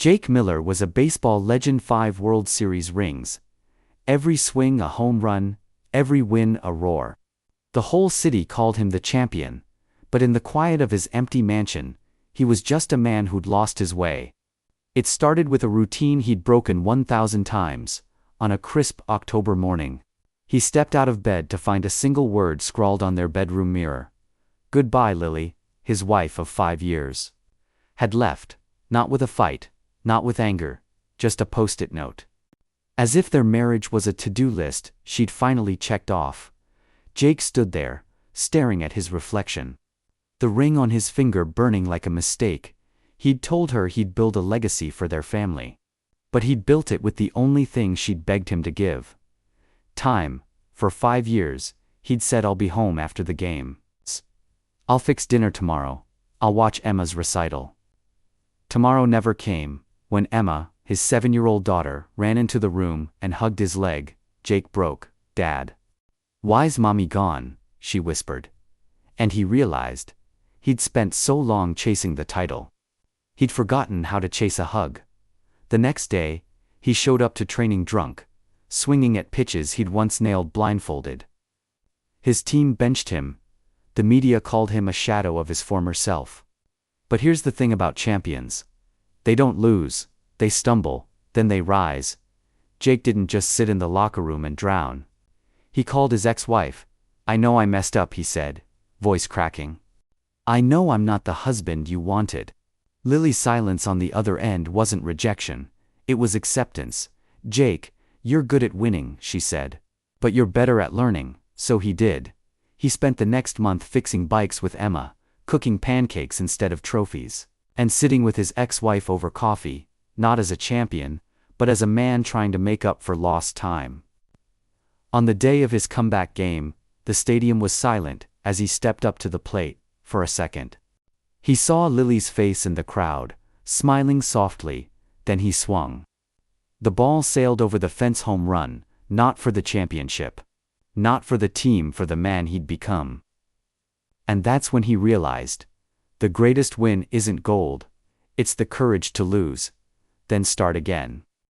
Jake Miller was a baseball legend, 5 World Series rings. Every swing a home run, every win a roar. The whole city called him the champion, but in the quiet of his empty mansion, he was just a man who'd lost his way. It started with a routine he'd broken 1,000 times. On a crisp October morning, he stepped out of bed to find a single word scrawled on their bedroom mirror. Goodbye, Lily, his wife of 5 years. Had left, not with a fight, not with anger, just a post-it note. As if their marriage was a to-do list she'd finally checked off. Jake stood there, staring at his reflection. The ring on his finger burning like a mistake. He'd told her he'd build a legacy for their family. But he'd built it with the only thing she'd begged him to give. Time. For 5 years, he'd said, I'll be home after the game. I'll fix dinner tomorrow. I'll watch Emma's recital. Tomorrow never came. When Emma, his 7-year-old daughter, ran into the room and hugged his leg, Jake broke. Dad. Why's mommy gone? She whispered. And he realized. He'd spent so long chasing the title. He'd forgotten how to chase a hug. The next day, he showed up to training drunk, swinging at pitches he'd once nailed blindfolded. His team benched him. The media called him a shadow of his former self. But here's the thing about champions. They don't lose, they stumble, then they rise. Jake didn't just sit in the locker room and drown. He called his ex-wife. I know I messed up, he said, voice cracking. I know I'm not the husband you wanted. Lily's silence on the other end wasn't rejection, it was acceptance. Jake, you're good at winning, she said. But you're better at learning, so he did. He spent the next month fixing bikes with Emma, cooking pancakes instead of trophies, and sitting with his ex-wife over coffee, not as a champion, but as a man trying to make up for lost time. On the day of his comeback game, the stadium was silent as he stepped up to the plate. For a second, he saw Lily's face in the crowd, smiling softly, then he swung. The ball sailed over the fence, home run, not for the championship. Not for the team, for the man he'd become. And that's when he realized. The greatest win isn't gold. It's the courage to lose. Then start again.